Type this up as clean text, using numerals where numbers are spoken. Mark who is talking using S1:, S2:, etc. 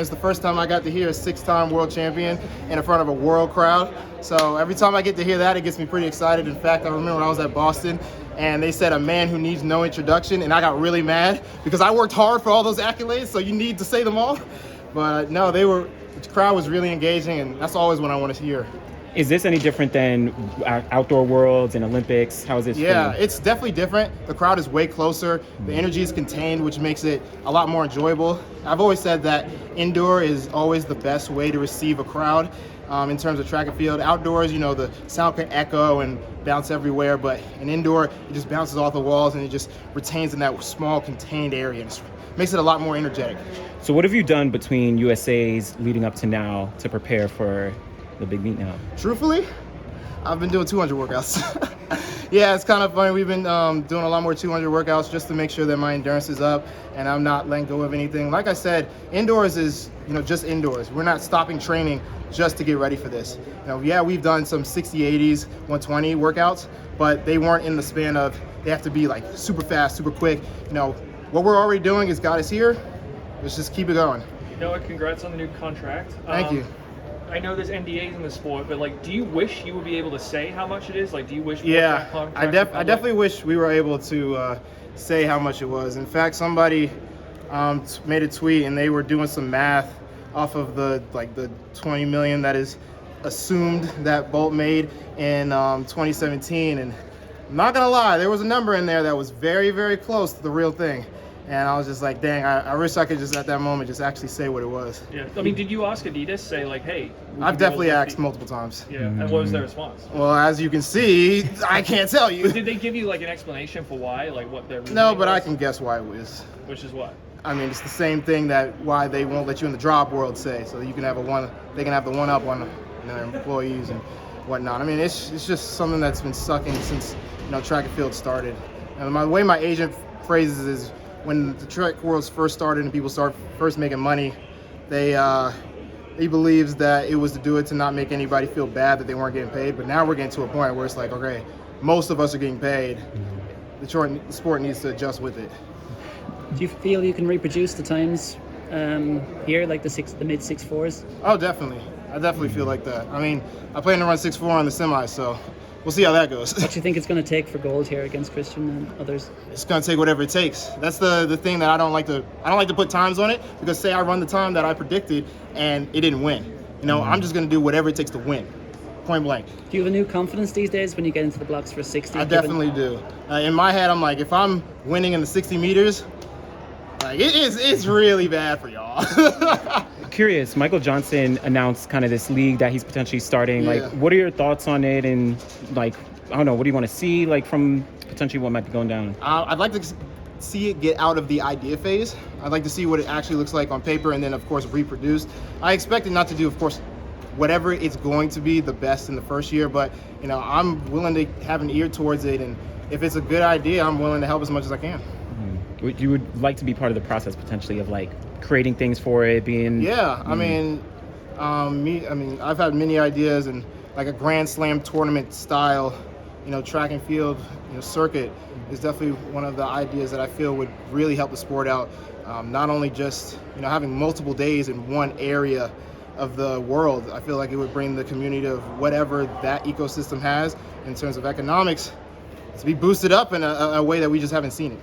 S1: It's the first time I got to hear a 6-time world champion in front of a world crowd. So every time I get to hear that, it gets me pretty excited. In fact, I remember when I was at Boston and they said a man who needs no introduction, and I got really mad because I worked hard for all those accolades, so you need to say them all. But no, the crowd was really engaging, and that's always what I want to hear.
S2: Is this any different than outdoor worlds and Olympics? How is this?
S1: Yeah, it's definitely different. The crowd is way closer. The energy is contained, which makes it a lot more enjoyable. I've always said that indoor is always the best way to receive a crowd in terms of track and field. Outdoors, you know, the sound can echo and bounce everywhere, but in indoor, it just bounces off the walls and it just retains in that small, contained area. It makes it a lot more energetic.
S2: So what have you done between USA's leading up to now to prepare for the big meet now?
S1: Truthfully, I've been doing 200 workouts. Yeah, it's kind of funny. We've been doing a lot more 200 workouts just to make sure that my endurance is up and I'm not letting go of anything. Like I said, indoors is, you know, just indoors. We're not stopping training just to get ready for this. You know, yeah, we've done some 60, 80s, 120 workouts, but they weren't in the span of they have to be like super fast, super quick. You know, what we're already doing has got us here. Let's just keep it going.
S3: Noah, congrats on the new contract.
S1: Thank you.
S3: I know there's NDAs in the sport, but like, do you wish you would be able to say how much it is? Like, do you wish?
S1: Yeah, I definitely wish we were able to say how much it was. In fact, somebody made a tweet and they were doing some math off of the 20 million that is assumed that Bolt made in 2017. And I'm not gonna lie, there was a number in there that was very, very close to the real thing. And I was just like, dang, I wish I could just at that moment just actually say what it was.
S3: Yeah, I mean, did you ask Adidas, say like, hey?
S1: I've definitely asked multiple times.
S3: Yeah, and what was their response?
S1: Well, as you can see, I can't tell you.
S3: But did they give you like an explanation for why, like what their
S1: No, but
S3: was?
S1: I can guess why it was.
S3: Which is what?
S1: I mean, it's the same thing that why they won't let you in the job world say. So you can have they can have the one up on their employees and whatnot. I mean, it's just something that's been sucking since, you know, track and field started. And the way my agent phrases is, when the track world first started and people first making money, he believes that it was to do it to not make anybody feel bad that they weren't getting paid. But now we're getting to a point where it's like, okay, most of us are getting paid. The sport needs to adjust with it.
S4: Do you feel you can reproduce the times here, like the mid 6.4s?
S1: Oh, definitely. I definitely feel like that. I mean, I plan to run 6.4 on the semi, so we'll see how that goes.
S4: What do you think it's going to take for gold here against Christian and others?
S1: It's going to take whatever it takes. That's the thing that I don't like to put times on it, because say I run the time that I predicted and it didn't win. You know, I'm just going to do whatever it takes to win. Point blank.
S4: Do you have a new confidence these days when you get into the blocks for 60?
S1: I definitely do. In my head, I'm like, if I'm winning in the 60 meters, like it's really bad for y'all.
S2: Curious, Michael Johnson announced kind of this league that he's potentially starting.
S1: Yeah.
S2: Like, what are your thoughts on it? And like, I don't know, what do you want to see like from potentially what might be going down?
S1: I'd like to see it get out of the idea phase. I'd like to see what it actually looks like on paper and then, of course, reproduced. I expect it not to do, of course, whatever it's going to be the best in the first year, but, you know, I'm willing to have an ear towards it, and if it's a good idea, I'm willing to help as much as I can.
S2: You would like to be part of the process potentially of like creating things for it, being...
S1: Yeah, I mean, I've had many ideas, and like a Grand Slam tournament style, you know, track and field, you know, circuit is definitely one of the ideas that I feel would really help the sport out. Not only just, you know, having multiple days in one area of the world, I feel like it would bring the community of whatever that ecosystem has in terms of economics to be boosted up in a way that we just haven't seen it.